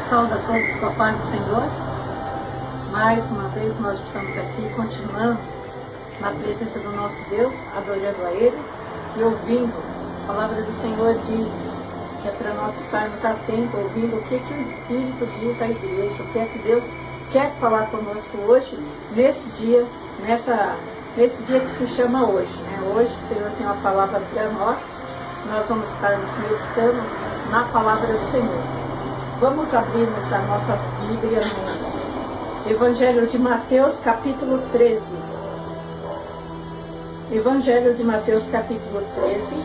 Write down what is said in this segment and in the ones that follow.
Saúde a todos com a paz do Senhor. Mais uma vez nós estamos aqui continuando na presença do nosso Deus, adorando a Ele e ouvindo. A palavra do Senhor diz que é para nós estarmos atentos, ouvindo o que o Espírito diz à igreja, o que é que Deus quer falar conosco hoje, nesse dia que se chama hoje. Hoje o Senhor tem uma palavra para nós vamos estarmos meditando na palavra do Senhor. Vamos abrirmos a nossa Bíblia no Evangelho de Mateus, capítulo 13. Evangelho de Mateus, capítulo 13,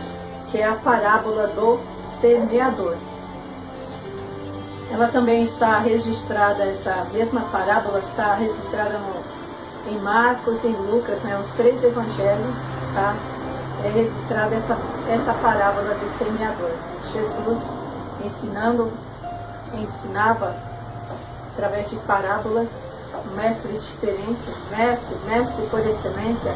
que é a parábola do semeador. Ela também está registrada, essa mesma parábola está registrada em Marcos e em Lucas, os três evangelhos está registrada essa parábola do semeador. Jesus ensinava através de parábola, um mestre diferente, mestre por excelência,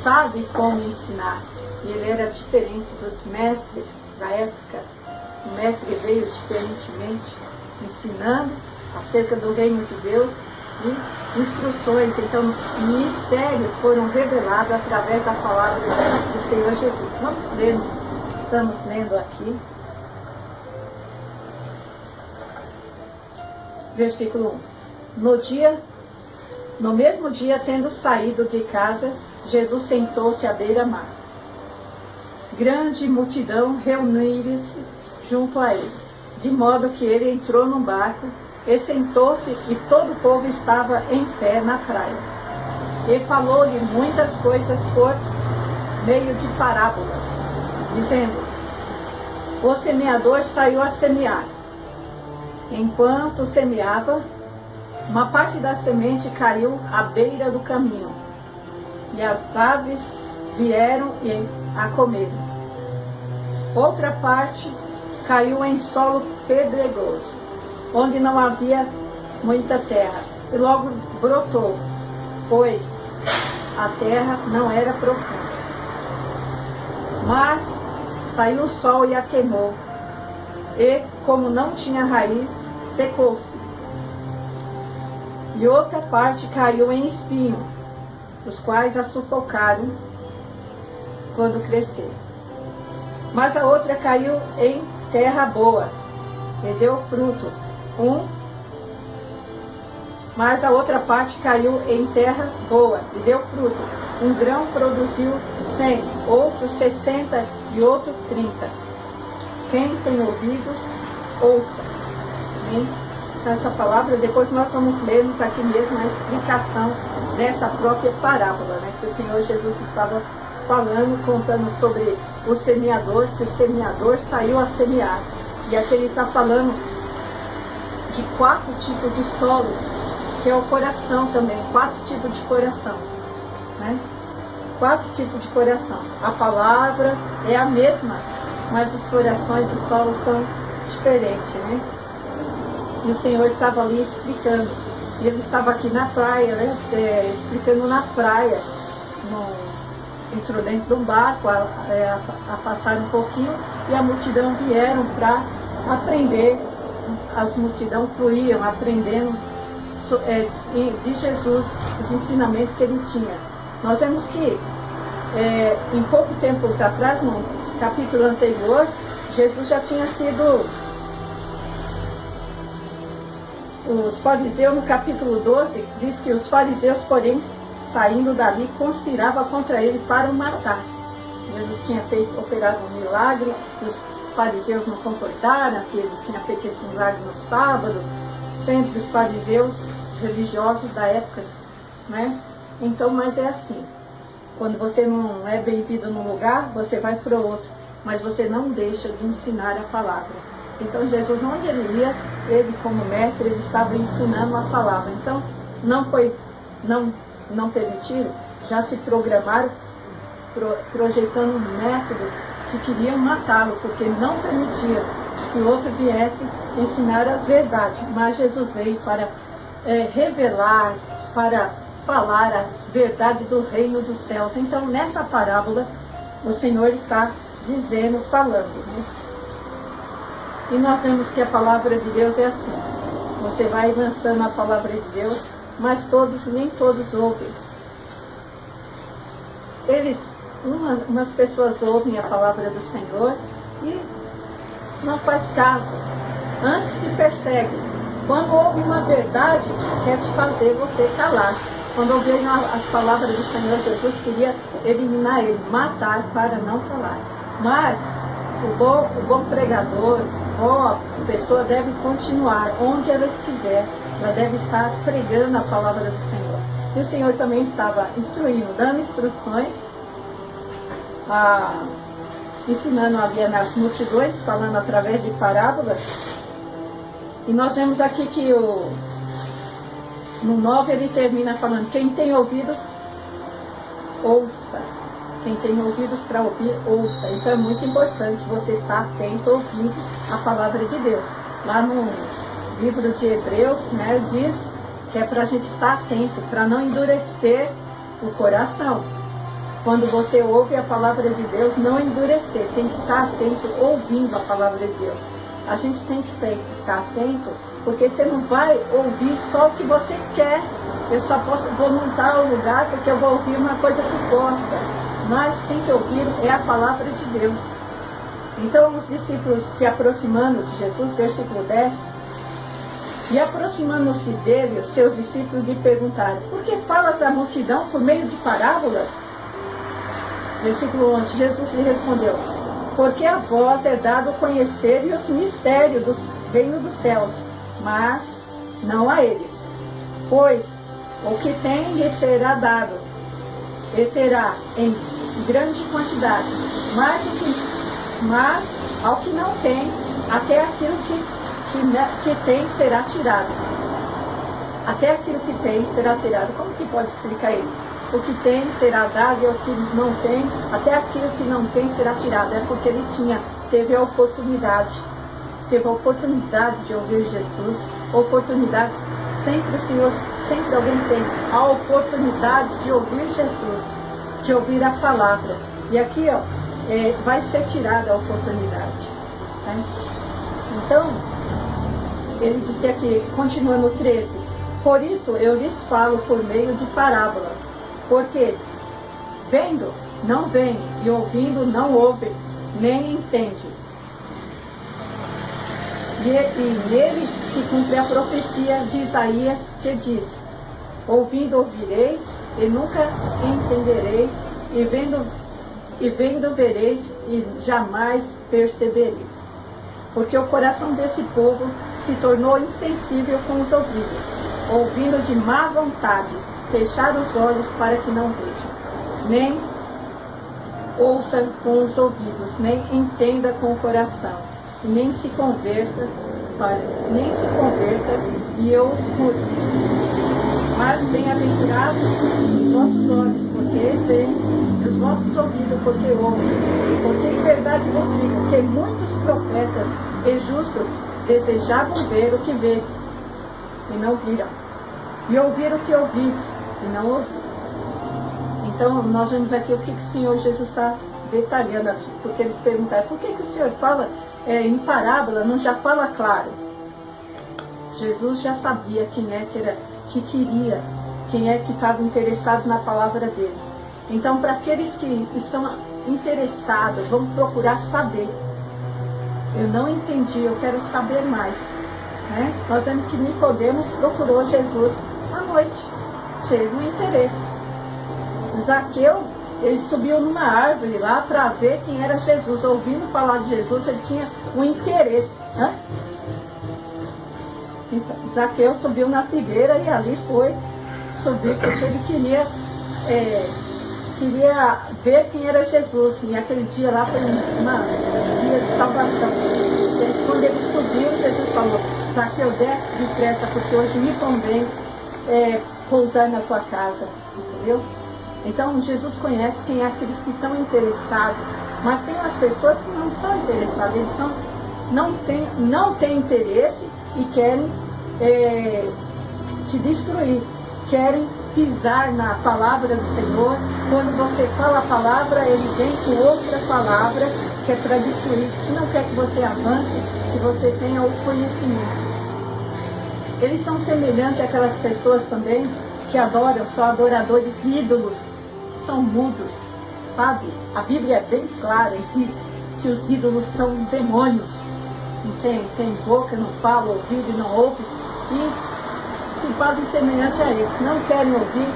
sabe como ensinar. E ele era diferente dos mestres da época. O mestre veio diferentemente, ensinando acerca do reino de Deus e instruções. Então, mistérios foram revelados através da palavra do Senhor Jesus. Vamos ler, estamos lendo aqui. Versículo 1. No mesmo dia, tendo saído de casa, Jesus sentou-se à beira-mar. Grande multidão reuniu-se junto a ele, de modo que ele entrou num barco e sentou-se, e todo o povo estava em pé na praia. E falou-lhe muitas coisas por meio de parábolas, dizendo: o semeador saiu a semear. Enquanto semeava, uma parte da semente caiu à beira do caminho, e as aves vieram a comer. Outra parte caiu em solo pedregoso, onde não havia muita terra, e logo brotou, pois a terra não era profunda. Mas saiu o sol e a queimou, e, como não tinha raiz, secou-se. E outra parte caiu em espinho, os quais a sufocaram quando cresceu. Mas a outra caiu em terra boa, e deu fruto. Mas a outra parte caiu em terra boa, e deu fruto. Um grão produziu 100, outro 60 e outro 30. Quem tem ouvidos, ouça. Amém? Essa palavra, depois nós vamos lermos aqui mesmo a explicação dessa própria parábola, que o Senhor Jesus estava falando, contando sobre o semeador, que o semeador saiu a semear. E aqui ele está falando de 4 tipos de solos, que é o coração também, 4 tipos de coração, 4 tipos de coração. A palavra é a mesma, mas os corações, os solos são diferentes, E o Senhor estava ali explicando. E ele estava aqui na praia, explicando na praia. Entrou dentro de um barco, afastaram um pouquinho, e a multidão vieram para aprender. As multidão fluíam, aprendendo de Jesus, os ensinamentos que ele tinha. Nós vemos que em pouco tempo atrás, no capítulo anterior, Jesus já tinha sido... Os fariseus, no capítulo 12, diz que os fariseus, porém, saindo dali, conspiravam contra ele para o matar. Jesus tinha operado um milagre, e os fariseus não concordaram que ele tinha feito esse milagre no sábado. Sempre os fariseus, os religiosos da época, Então, mas é assim. Quando você não é bem-vindo num lugar, você vai para o outro, mas você não deixa de ensinar a palavra. Então Jesus, onde ele ia, ele como mestre, ele estava ensinando a palavra. Então não permitiram, já se programaram, projetando um método que queriam matá-lo, porque não permitiam que o outro viesse ensinar as verdades. Mas Jesus veio para revelar, para falar a verdade do reino dos céus. Então nessa parábola o Senhor está falando. E nós vemos que a palavra de Deus é assim. você vai lançando a palavra de Deus, mas nem todos ouvem. Umas pessoas ouvem a palavra do Senhor e não faz caso. Antes te persegue. Quando ouve uma verdade, quer te fazer você calar. Quando ouviram as palavras do Senhor Jesus, queria eliminar ele, matar para não falar. Mas o bom pregador, a pessoa deve continuar onde ela estiver. Ela deve estar pregando a palavra do Senhor. E o Senhor também estava instruindo, dando instruções, ensinando ali nas multidões, falando através de parábolas. E nós vemos aqui que no 9 ele termina falando: quem tem ouvidos, ouça. Quem tem ouvidos para ouvir, ouça. Então é muito importante você estar atento, ouvindo a palavra de Deus. Lá no livro de Hebreus, né, diz que é para a gente estar atento, para não endurecer o coração. Quando você ouve a palavra de Deus, não endurecer, tem que estar atento ouvindo a palavra de Deus. A gente tem que ficar atento, porque você não vai ouvir só o que você quer. Eu só vou montar o lugar porque eu vou ouvir uma coisa que gosta. Mas tem que ouvir é a palavra de Deus. Então os discípulos se aproximando de Jesus, versículo 10, e aproximando-se dele, os seus discípulos lhe perguntaram: por que falas à multidão por meio de parábolas? Versículo 11, Jesus lhe respondeu: porque a vós é dado conhecer os mistérios do reino dos céus, mas não a eles. Pois o que tem lhe será dado, e terá em grande quantidade, mas ao que não tem, até aquilo que tem será tirado. Até aquilo que tem será tirado. Como que pode explicar isso? O que tem será dado e o que não tem, até aquilo que não tem será tirado. É porque ele teve a oportunidade de ouvir Jesus. Oportunidades, sempre o Senhor, sempre alguém tem a oportunidade de ouvir Jesus, de ouvir a palavra. E aqui, vai ser tirada a oportunidade. Né? Então, ele disse aqui, continuando 13, por isso eu lhes falo por meio de parábola, porque vendo não veem, e ouvindo não ouvem, nem entendem. E neles se cumpre a profecia de Isaías, que diz: ouvindo ouvireis, e nunca entendereis, e vendo vereis, e jamais percebereis. Porque o coração desse povo se tornou insensível com os ouvidos, ouvindo de má vontade, fechar os olhos para que não vejam, nem ouçam com os ouvidos, nem entenda com o coração, nem se converta, e eu os cure. Mas bem-aventurados os vossos olhos, porque veem, e os vossos ouvidos, porque ouvem. Porque em verdade vos digo que muitos profetas e justos desejavam ver o que vedes, e não viram, e ouvir o que ouvis, e não ouviram. Então nós vemos aqui o que o Senhor Jesus está detalhando, assim, porque eles perguntaram: por que o Senhor fala em parábola, não já fala claro? Jesus já sabia quem é que queria, quem é que estava interessado na palavra dele. Então, para aqueles que estão interessados, vamos procurar saber. Eu não entendi, eu quero saber mais. Né? Nós vemos que Nicodemos procurou Jesus à noite, cheio de interesse. Zaqueu, ele subiu numa árvore lá para ver quem era Jesus. Ouvindo falar de Jesus, ele tinha um interesse. Né? Então, Zaqueu subiu na figueira e ali foi subir porque ele queria ver quem era Jesus. E aquele dia lá foi um dia de salvação. Quando ele subiu, Jesus falou: Zaqueu, desce depressa, porque hoje me convém pousar na tua casa. Entendeu? Então Jesus conhece quem é aqueles que estão interessados. Mas tem umas pessoas que não são interessadas, eles não têm interesse e querem te destruir, querem pisar na palavra do Senhor. Quando você fala a palavra, ele vem com outra palavra que é para destruir, que não quer que você avance, que você tenha o conhecimento. Eles são semelhantes àquelas pessoas também que adoram, são adoradores de ídolos, que são mudos, sabe? A Bíblia é bem clara e diz que os ídolos são demônios. Não tem boca, não fala, ouvido e não ouve, e se fazem semelhante a eles, não querem ouvir,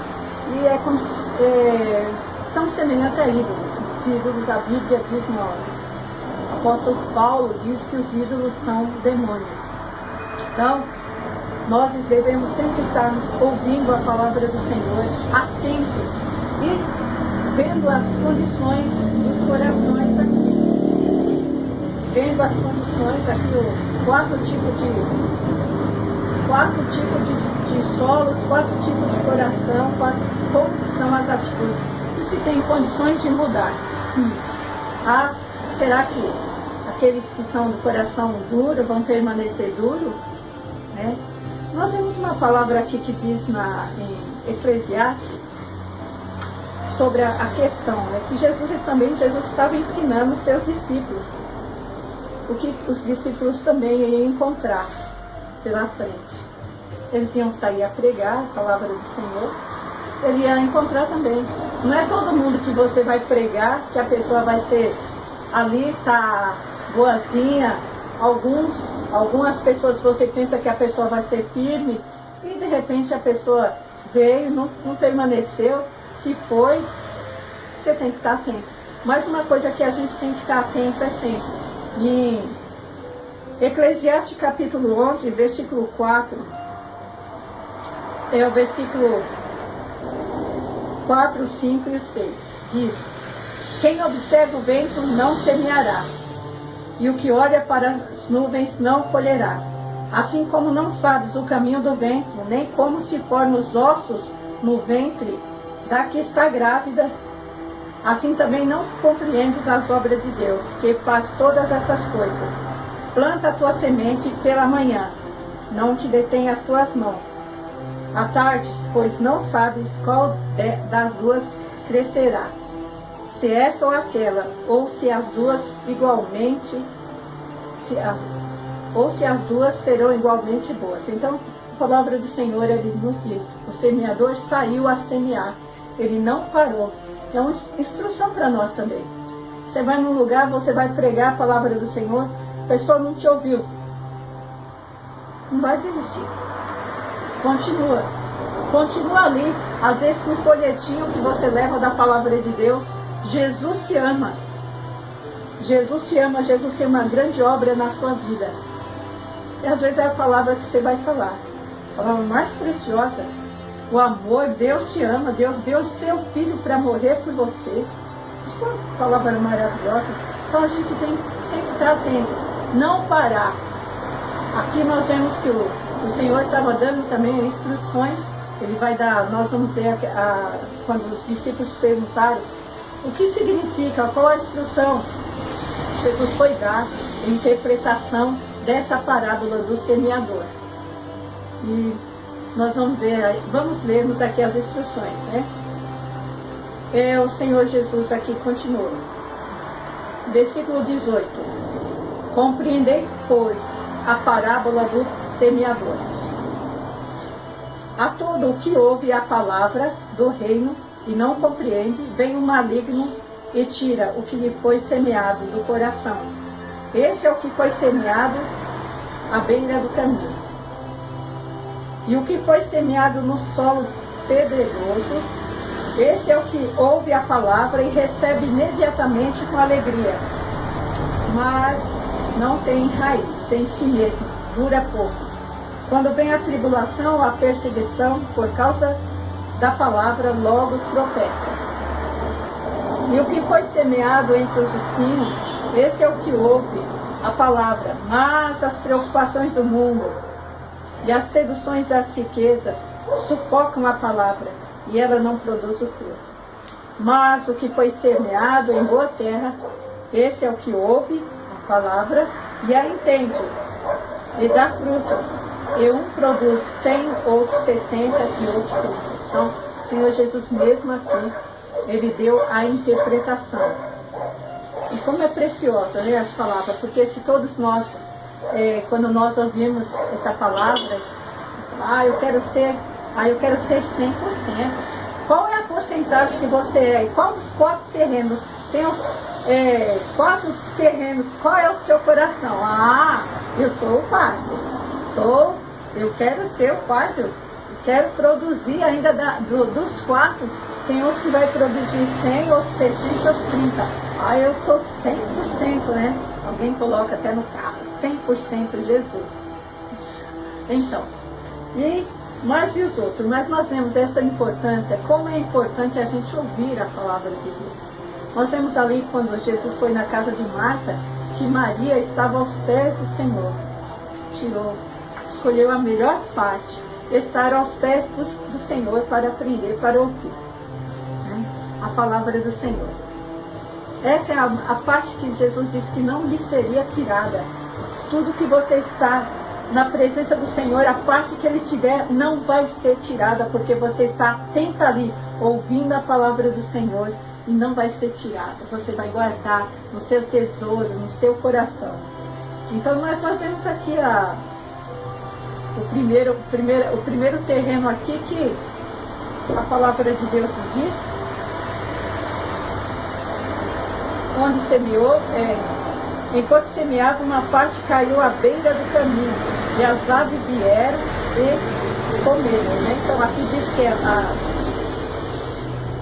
e são semelhantes a ídolos. Os ídolos, a Bíblia diz, não. O apóstolo Paulo diz que os ídolos são demônios. Então, nós devemos sempre estarmos ouvindo a palavra do Senhor, atentos e vendo as condições dos corações aqui. Vendo as condições aqui, os quatro tipos de solos, 4 tipos de coração, como são as atitudes. E se tem condições de mudar. Será que aqueles que são do coração duro vão permanecer duro? Né? Nós temos uma palavra aqui que diz em Eclesiastes sobre a questão, né, que Jesus estava ensinando os seus discípulos o que os discípulos também iam encontrar pela frente. Eles iam sair a pregar a palavra do Senhor, ele ia encontrar também. Não é todo mundo que você vai pregar que a pessoa vai ser ali, está boazinha. Algumas pessoas você pensa que a pessoa vai ser firme e de repente a pessoa veio, não permaneceu. Se foi, você tem que estar atento. Mas uma coisa que a gente tem que ficar atento é sempre. Em Eclesiastes capítulo 11, versículo 4, é o versículo 4, 5 e 6, diz: quem observa o vento não semeará, e o que olha para as nuvens não colherá. Assim como não sabes o caminho do vento, nem como se formam os ossos no ventre da que está grávida, assim também não compreendes as obras de Deus, que faz todas essas coisas. Planta a tua semente pela manhã, não te detém as tuas mãos. À tarde, pois não sabes qual das duas crescerá, se essa ou aquela, ou se as duas igualmente, ou se as duas serão igualmente boas. Então, a palavra do Senhor, ele nos diz, o semeador saiu a semear, ele não parou. É uma instrução para nós também. Você vai num lugar, você vai pregar a palavra do Senhor, a pessoa não te ouviu. Não vai desistir. Continua. Continua ali. Às vezes com o folhetinho que você leva da palavra de Deus. Jesus te ama. Jesus te ama. Jesus tem uma grande obra na sua vida. E às vezes é a palavra que você vai falar. A palavra mais preciosa. O amor, Deus te ama, Deus deu seu filho para morrer por você. Isso é uma palavra maravilhosa. Então a gente tem que sempre estar atento, não parar. Aqui nós vemos que o Senhor estava dando também instruções, ele vai dar, nós vamos ver quando os discípulos perguntaram o que significa, qual a instrução. Jesus foi dar a interpretação dessa parábola do semeador. E nós vamos vermos aqui as instruções, né? O Senhor Jesus aqui continua. Versículo 18. Compreendei, pois, a parábola do semeador. A todo o que ouve a palavra do reino e não compreende, vem o maligno e tira o que lhe foi semeado do coração. Esse é o que foi semeado à beira do caminho. E o que foi semeado no solo pedregoso, esse é o que ouve a palavra e recebe imediatamente com alegria, mas não tem raiz em si mesmo, dura pouco. Quando vem a tribulação, a perseguição, por causa da palavra, logo tropeça. E o que foi semeado entre os espinhos, esse é o que ouve a palavra, mas as preocupações do mundo e as seduções das riquezas sufocam a palavra e ela não produz o fruto. Mas o que foi semeado em boa terra, esse é o que ouve a palavra e a entende, e dá fruto. E um produz 100, outro 60 e outro 30. Então, o Senhor Jesus mesmo aqui, ele deu a interpretação. E como é preciosa, né, essa palavra, porque se todos nós, quando nós ouvimos essa palavra, Eu quero ser 100%. Qual é a porcentagem que você é? E qual dos 4 terrenos? Tem os 4 terrenos. Qual é o seu coração? Eu sou o 4. Eu quero ser o 4. Quero produzir ainda dos 4. Tem uns que vai produzir 100, outros 60, outros 30. Eu sou 100%, né? Alguém coloca até no carro. 100% Jesus. Então, mas e os outros? Mas nós vemos essa importância, como é importante a gente ouvir a palavra de Deus. Nós vemos ali, quando Jesus foi na casa de Marta, que Maria estava aos pés do Senhor. Escolheu a melhor parte, estar aos pés do Senhor para aprender, para ouvir, né, a palavra do Senhor. Essa é a parte que Jesus disse que não lhe seria tirada. Tudo que você está na presença do Senhor, a parte que Ele te der não vai ser tirada, porque você está atenta ali, ouvindo a palavra do Senhor, e não vai ser tirada. Você vai guardar no seu tesouro, no seu coração. Então nós fazemos aqui o primeiro terreno aqui que a palavra de Deus diz, onde semeou, enquanto semeava, uma parte caiu à beira do caminho, e as aves vieram e comeram, né? Então aqui diz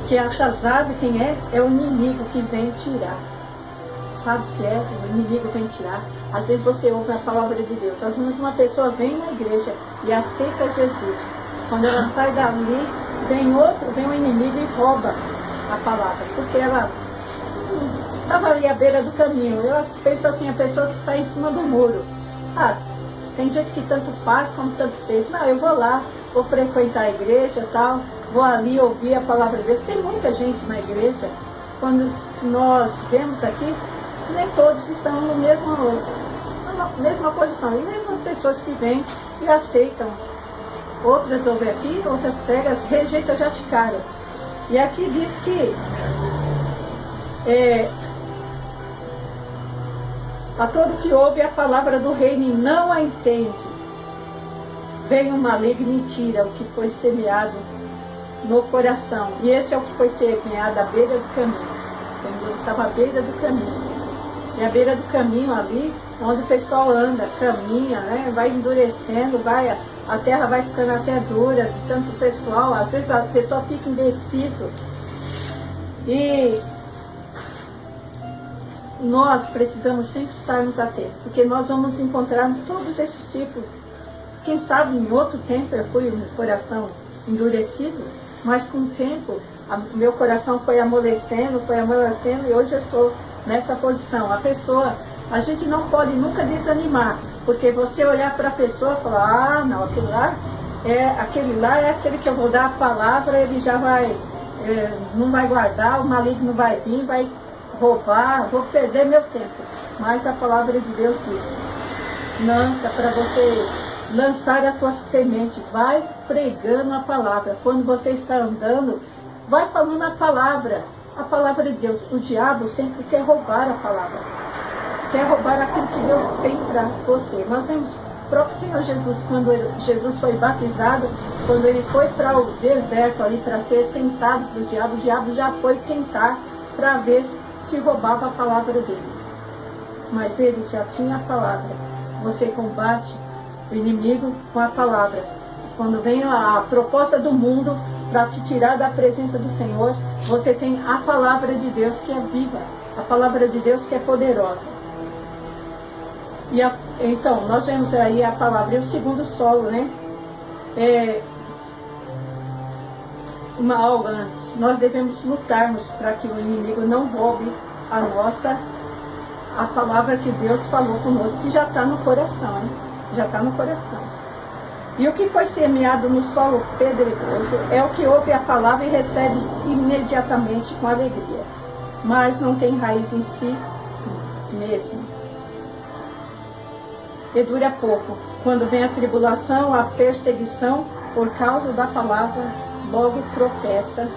que essas aves, quem é? É o inimigo que vem tirar. Sabe o que é? O inimigo vem tirar. Às vezes você ouve a palavra de Deus. Às vezes uma pessoa vem na igreja e aceita Jesus. Quando ela sai dali, vem um inimigo e rouba a palavra. Porque ela estava ali à beira do caminho. Eu penso assim, a pessoa que está em cima do muro. Tem gente que tanto faz como tanto fez. Não, eu vou lá, vou frequentar a igreja e tal, vou ali ouvir a palavra de Deus. Tem muita gente na igreja. Quando nós vemos aqui, nem todos estão na mesma posição. E mesmo as pessoas que vêm e aceitam. Outras ouvem aqui, outras pegam, rejeitam já de cara. E aqui diz que a todo que ouve a palavra do reino e não a entende, vem o maligno e tira o que foi semeado no coração. E esse é o que foi semeado à beira do caminho. Estava à beira do caminho. E à beira do caminho ali, onde o pessoal anda, caminha, né, vai endurecendo, a terra vai ficando até dura de tanto pessoal. Às vezes a pessoa fica indeciso. E nós precisamos sempre estarmos atentos, porque nós vamos encontrar todos esses tipos. Quem sabe em outro tempo eu fui um coração endurecido, mas com o tempo meu coração foi amolecendo e hoje eu estou nessa posição. A gente não pode nunca desanimar, porque você olhar para a pessoa e falar, não, aquele lá é aquele que eu vou dar a palavra, ele já vai, não vai guardar, o maligno vai vir, vai roubar, vou perder meu tempo. Mas a palavra de Deus diz, lança para você lançar a tua semente, vai pregando a palavra. Quando você está andando, vai falando a palavra de Deus. O diabo sempre quer roubar a palavra, quer roubar aquilo que Deus tem para você. Nós vemos o próprio Senhor Jesus, quando Jesus foi batizado, quando ele foi para o deserto ali para ser tentado pelo diabo, o diabo já foi tentar para ver se roubava a palavra dele. Mas ele já tinha a palavra. Você combate o inimigo com a palavra. Quando vem a proposta do mundo para te tirar da presença do Senhor, você tem a palavra de Deus que é viva, a palavra de Deus que é poderosa. Então, nós vemos aí a palavra, e o segundo solo, né? Algo antes, nós devemos lutarmos para que o inimigo não roube a palavra que Deus falou conosco, que já está no coração, hein? Já está no coração. E o que foi semeado no solo pedregoso é o que ouve a palavra e recebe imediatamente com alegria, mas não tem raiz em si mesmo. E dura pouco. Quando vem a tribulação, a perseguição, por causa da palavra, logo tropeça.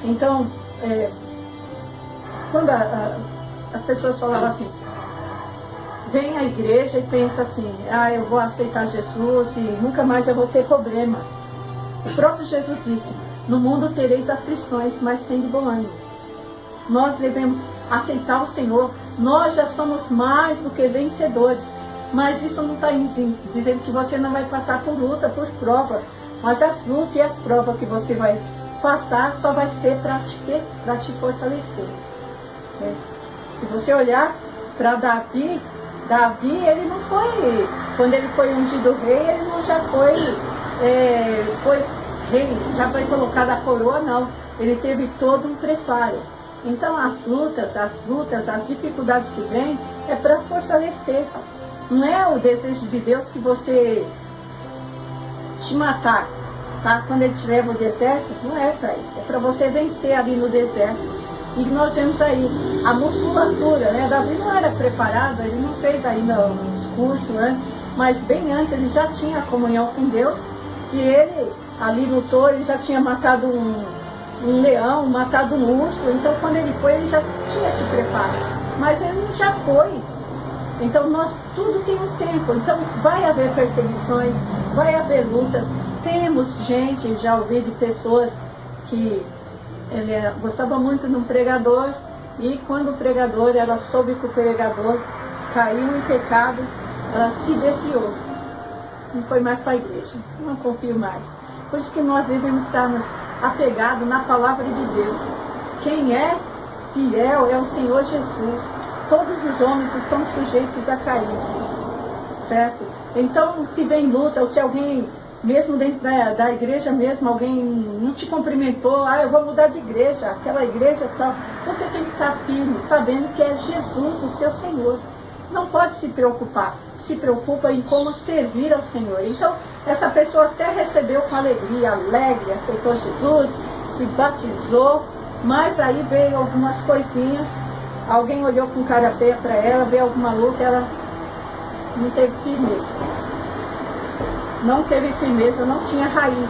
Então, quando as pessoas falavam assim, vem à igreja e pensa assim, ah, eu vou aceitar Jesus e nunca mais eu vou ter problema. O próprio Jesus disse, no mundo tereis aflições, mas tem de bom ânimo. Nós devemos aceitar o Senhor, nós já somos mais do que vencedores. Mas isso não está dizendo que você não vai passar por luta, por prova. Mas as lutas e as provas que você vai passar só vai ser para te fortalecer. Se você olhar para Davi, ele não foi, quando ele foi ungido rei, ele não já foi rei, já foi colocado a coroa, não. Ele teve todo um preparo. Então as lutas, as dificuldades que vêm é para fortalecer. Não é o desejo de Deus que você te matar, tá? Quando ele te leva ao deserto, não é para isso. É para você vencer ali no deserto. E nós vemos aí a musculatura, né? Davi não era preparado, ele não fez ainda uns cursos antes, mas bem antes ele já tinha comunhão com Deus. E ele ali lutou, ele já tinha matado um leão, matado um urso. Então quando ele foi, ele já tinha esse preparo. Mas ele não já foi. Então tudo tem um tempo, então vai haver perseguições, vai haver lutas. Temos gente, já ouvi de pessoas que ele gostava muito de um pregador e quando o pregador, ela soube que o pregador caiu em pecado, ela se desviou, não foi mais para a igreja, não confio mais. Por isso que nós devemos estarmos apegados na palavra de Deus. Quem é fiel é o Senhor Jesus. Todos os homens estão sujeitos a cair, certo? Então, se vem luta, ou se alguém, mesmo dentro da igreja mesmo, alguém não te cumprimentou, ah, eu vou mudar de igreja, aquela igreja tal, você tem que estar firme, sabendo que é Jesus o seu Senhor. Não pode se preocupar, se preocupa em como servir ao Senhor. Então, essa pessoa até recebeu com alegria, alegre, aceitou Jesus, se batizou, mas aí veio algumas coisinhas. Alguém olhou com cara feia para ela, veio alguma luta, ela não teve firmeza. Não teve firmeza, não tinha raiz.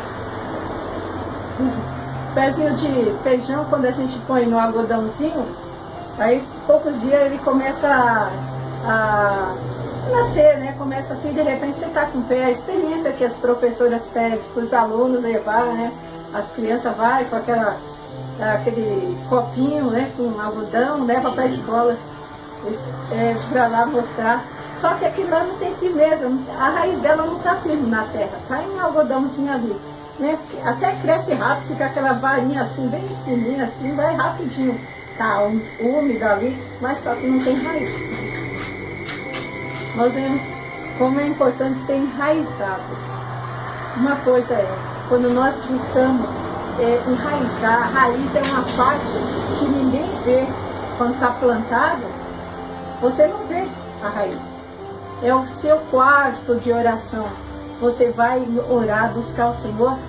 Pezinho de feijão, quando a gente põe no algodãozinho, aí poucos dias ele começa a nascer, né? Começa assim, de repente você está com o pé. A experiência que as professoras pedem para os alunos levar, né? As crianças vão com aquele copinho, né, com algodão, leva para a escola para lá mostrar. Só que aquilo lá não tem firmeza, a raiz dela não está firme na terra, está em algodãozinho ali, né? Até cresce rápido, fica aquela varinha assim, bem fininha assim, vai rapidinho, tá úmido ali, mas só que não tem raiz. Nós vemos como é importante ser enraizado. Uma coisa é, quando nós buscamos enraizar, a raiz é uma parte que ninguém vê. Quando está plantado, você não vê a raiz. É o seu quarto de oração. Você vai orar, buscar o Senhor,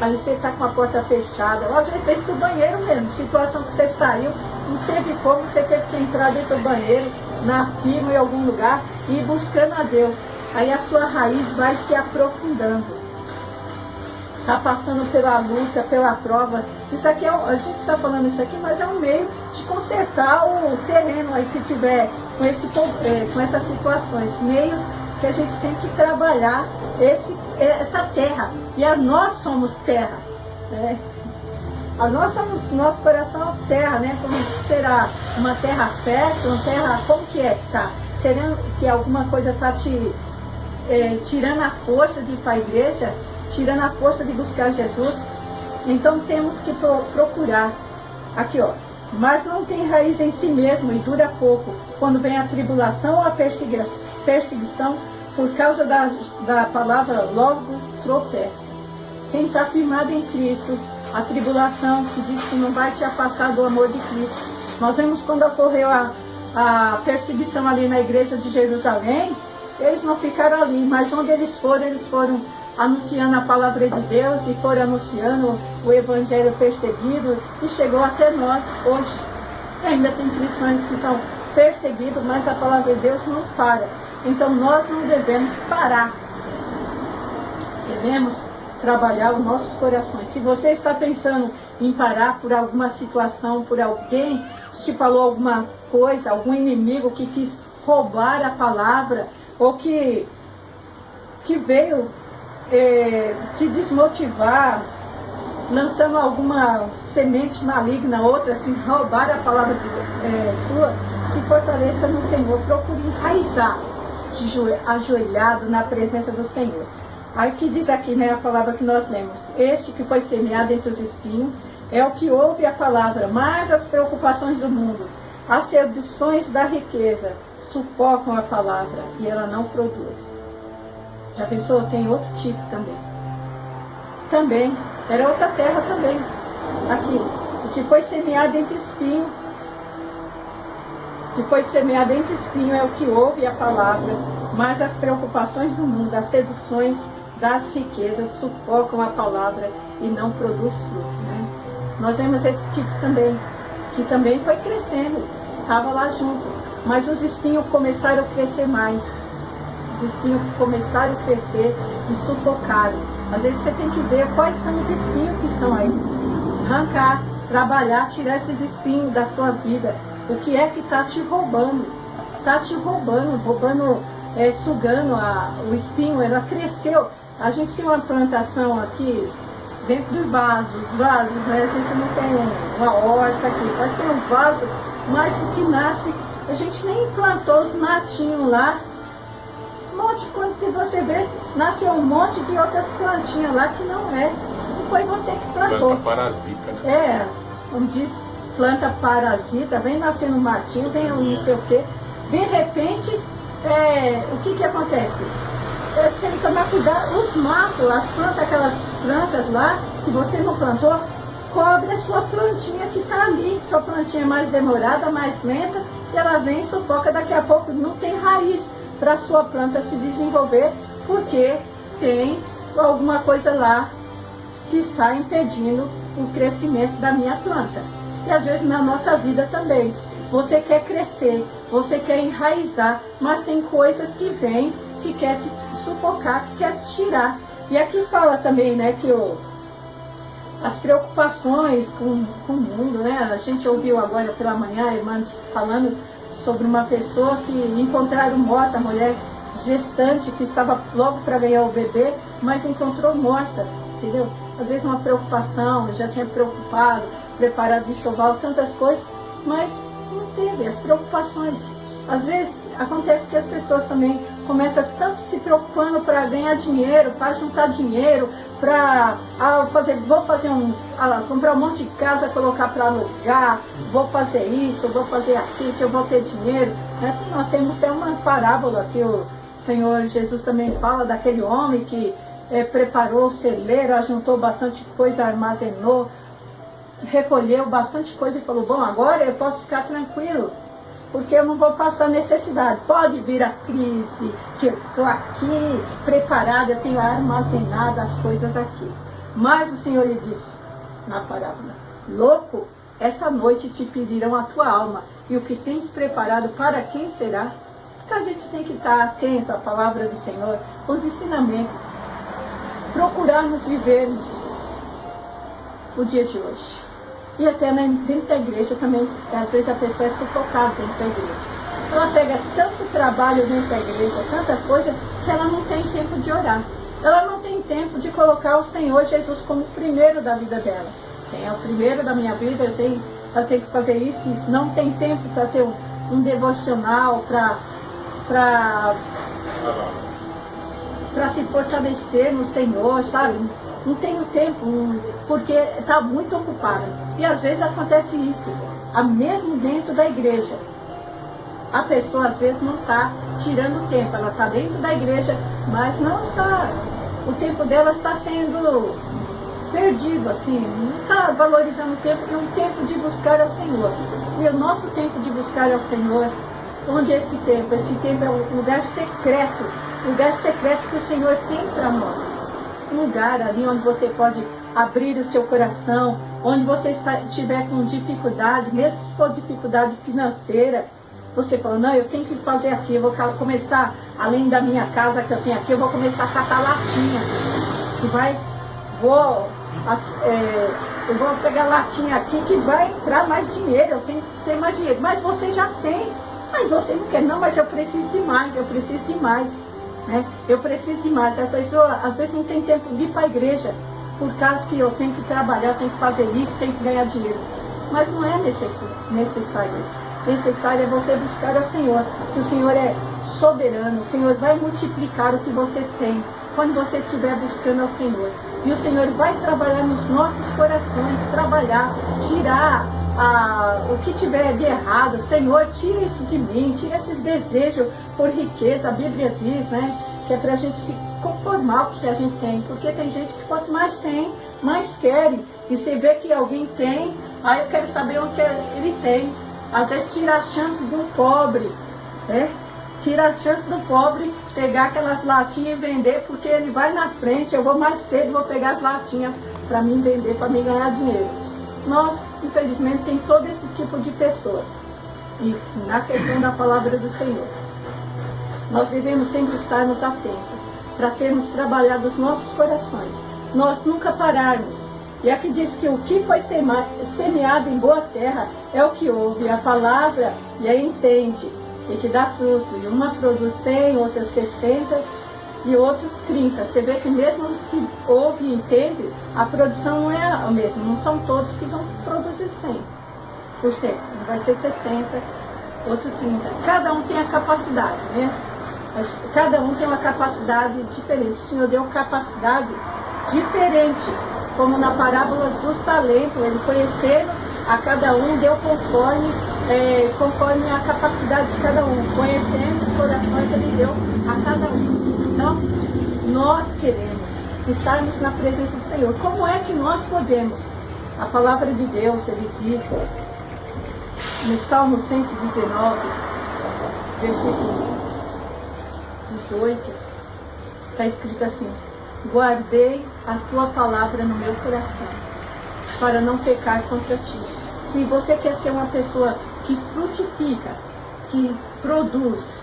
aí você está com a porta fechada, ou às vezes dentro do banheiro mesmo, situação que você saiu, não teve como, você teve que entrar dentro do banheiro, na firma em algum lugar, e ir buscando a Deus. Aí a sua raiz vai se aprofundando. Está passando pela luta, pela prova. Isso aqui a gente está falando isso aqui, mas é um meio de consertar o terreno aí que tiver com essas situações. Meios que a gente tem que trabalhar essa terra. E nós somos terra. Né? Nosso coração é terra, né? Como será uma terra fértil, uma terra, como que é que está? Será que alguma coisa está te tirando a força de ir para a igreja? Tirando a força de buscar Jesus? Então temos que procurar. Aqui ó, mas não tem raiz em si mesmo e dura pouco, quando vem a tribulação ou a perseguição, por causa da palavra logo tropeça. Quem está firmado em Cristo, a tribulação que diz que não vai te afastar do amor de Cristo. Nós vemos quando ocorreu a perseguição ali na igreja de Jerusalém, eles não ficaram ali, mas onde eles foram anunciando a palavra de Deus e foram anunciando o evangelho perseguido e chegou até nós hoje. Ainda tem cristãos que são perseguidos, mas a palavra de Deus não para. Então nós não devemos parar. Devemos trabalhar os nossos corações. Se você está pensando em parar por alguma situação, por alguém que te falou alguma coisa, algum inimigo que quis roubar a palavra, ou que veio te desmotivar, lançando alguma semente maligna, outra, assim, roubar a palavra sua, se fortaleça no Senhor, procure enraizar, ajoelhado na presença do Senhor. Aí que diz aqui, né, a palavra que nós lemos: este que foi semeado entre os espinhos é o que ouve a palavra, mas as preocupações do mundo, as seduções da riqueza, sufocam a palavra e ela não produz. Já pensou? Tem outro tipo também. Era outra terra também. Aqui, o que foi semeado entre espinho. O que foi semeado entre espinho é o que ouve a palavra, mas as preocupações do mundo, as seduções das riquezas, sufocam a palavra e não produz fruto, né? Nós vemos esse tipo também, que também foi crescendo, estava lá junto, mas os espinhos começaram a crescer mais. Os espinhos começaram a crescer e sufocaram. Às vezes você tem que ver quais são os espinhos que estão aí. Arrancar, trabalhar, tirar esses espinhos da sua vida. O que é que está te roubando? Está te roubando, sugando o espinho. Ela cresceu. A gente tem uma plantação aqui dentro de vasos, né? A gente não tem uma horta aqui, mas tem um vaso, mas o que nasce, a gente nem plantou os matinhos lá. Um monte, quando que você vê, nasceu um monte de outras plantinhas lá que não foi você que plantou. Planta parasita, né? Como diz, planta parasita, vem nascendo um matinho, vem um não sei o quê. De repente, o que acontece? Você tem que tomar cuidado, os matos, as plantas, aquelas plantas lá que você não plantou, cobre a sua plantinha que está ali. Sua plantinha é mais demorada, mais lenta, e ela vem e sufoca, daqui a pouco não tem raiz para a sua planta se desenvolver, porque tem alguma coisa lá que está impedindo o crescimento da minha planta. E às vezes na nossa vida também. Você quer crescer, você quer enraizar, mas tem coisas que vêm que quer te sufocar, que quer tirar. E aqui fala também, né, que as preocupações com o mundo, né? A gente ouviu agora pela manhã a irmã falando sobre uma pessoa que encontraram morta, a mulher gestante que estava logo para ganhar o bebê, mas encontrou morta, entendeu? Às vezes uma preocupação, já tinha preocupado, preparado de enxoval, tantas coisas, mas não teve as preocupações. Às vezes acontece que as pessoas também começam tanto se preocupando para ganhar dinheiro, para juntar dinheiro, para comprar um monte de casa, colocar para alugar, vou fazer isso, vou fazer aquilo, que eu vou ter dinheiro. Né? Nós temos até uma parábola que o Senhor Jesus também fala daquele homem que preparou o celeiro, ajuntou bastante coisa, armazenou, recolheu bastante coisa e falou: bom, agora eu posso ficar tranquilo, porque eu não vou passar necessidade. Pode vir a crise, que eu estou aqui preparada, eu tenho armazenado as coisas aqui. Mas o Senhor lhe disse na parábola: louco, essa noite te pedirão a tua alma, e o que tens preparado para quem será? Então a gente tem que estar atento à palavra do Senhor, os ensinamentos, procurarmos vivermos o dia de hoje. E até dentro da igreja também, às vezes a pessoa é sufocada dentro da igreja. Ela pega tanto trabalho dentro da igreja, tanta coisa, que ela não tem tempo de orar. Ela não tem tempo de colocar o Senhor Jesus como o primeiro da vida dela. É o primeiro da minha vida, eu tenho que fazer isso e isso. Não tem tempo para ter um devocional, para se fortalecer no Senhor, sabe? Não tenho tempo, porque está muito ocupada. E às vezes acontece isso, mesmo dentro da igreja. A pessoa às vezes não está tirando tempo, ela está dentro da igreja, mas não está, o tempo dela está sendo perdido, assim, não está valorizando o tempo, e um tempo de buscar ao Senhor. E o nosso tempo de buscar ao Senhor, onde é esse tempo? Esse tempo é um lugar secreto que o Senhor tem para nós. Um lugar ali onde você pode abrir o seu coração, onde você estiver com dificuldade, mesmo se for dificuldade financeira, você fala: não, eu tenho que fazer aqui, eu vou começar, além da minha casa que eu tenho aqui, eu vou começar a catar latinha, eu vou pegar latinha aqui que vai entrar mais dinheiro, eu tenho que ter mais dinheiro. Mas você já tem, Mas você não quer, não, mas eu preciso de mais, eu preciso de mais. Né? Eu preciso de mais. A pessoa às vezes não tem tempo de ir para a igreja, por causa que eu tenho que trabalhar, eu tenho que fazer isso, tenho que ganhar dinheiro. Mas não é necessário isso. Necessário é você buscar ao Senhor, que o Senhor é soberano, o Senhor vai multiplicar o que você tem, quando você estiver buscando ao Senhor. E o Senhor vai trabalhar nos nossos corações, trabalhar, tirar o que tiver de errado. Senhor, tira isso de mim, tira esses desejos por riqueza. A Bíblia diz, né, que é para a gente se conformar com o que a gente tem, porque tem gente que quanto mais tem, mais quer. E você vê que alguém tem, aí eu quero saber onde ele tem. Às vezes tira a chance de um pobre, né? Tira a chance do pobre pegar aquelas latinhas e vender, porque ele vai na frente, eu vou mais cedo, vou pegar as latinhas para mim vender, para mim ganhar dinheiro. Nós, infelizmente, tem todo esse tipo de pessoas. E na questão da palavra do Senhor, nós devemos sempre estarmos atentos, para sermos trabalhados os nossos corações, nós nunca pararmos. E aqui diz que o que foi semeado em boa terra é o que ouve a palavra e a entende, e que dá fruto. E uma produz 100, outra 60 e outro 30. Você vê que mesmo os que ouvem e entendem, a produção não é a mesma. Não são todos que vão produzir 100%. Vai ser 60, outro 30. Cada um tem a capacidade, né? Mas cada um tem uma capacidade diferente. O Senhor deu capacidade diferente. Como na parábola dos talentos, ele conhecendo a cada um, deu conforme a capacidade de cada um. Conhecendo os corações, ele deu a cada um. Então, nós queremos estarmos na presença do Senhor. Como é que nós podemos? A palavra de Deus, ele diz, no Salmo 119, versículo 18, está escrito assim: guardei a tua palavra no meu coração, para não pecar contra ti. Se você quer ser uma pessoa que frutifica, que produz,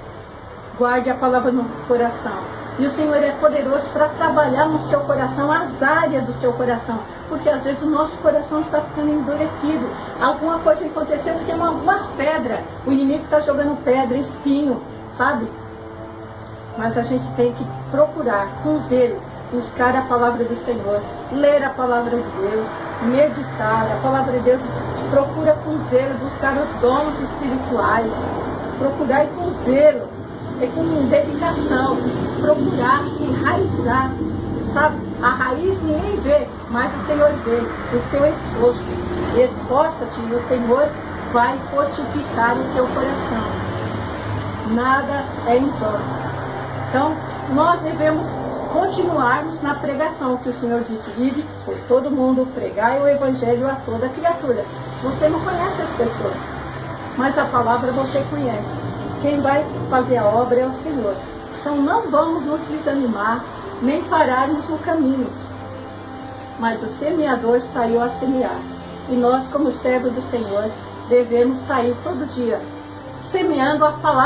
guarde a palavra no coração. E o Senhor é poderoso para trabalhar no seu coração, as áreas do seu coração. Porque às vezes o nosso coração está ficando endurecido. Alguma coisa aconteceu, porque tem algumas pedras. O inimigo está jogando pedra, espinho, sabe? Mas a gente tem que procurar com zelo, buscar a palavra do Senhor, ler a palavra de Deus, meditar. A palavra de Deus procura com zelo, buscar os dons espirituais, procurar com zelo, com dedicação, procurar se enraizar, sabe? A raiz ninguém vê, mas o Senhor vê, o seu esforço. Esforça-te e o Senhor vai fortificar o teu coração. Nada é em vão. Então, nós devemos continuarmos na pregação, que o Senhor disse: ide por todo mundo, pregai o evangelho a toda criatura. Você não conhece as pessoas, mas a palavra você conhece. Quem vai fazer a obra é o Senhor. Então não vamos nos desanimar, nem pararmos no caminho. Mas o semeador saiu a semear. E nós, como servos do Senhor, devemos sair todo dia semeando a palavra.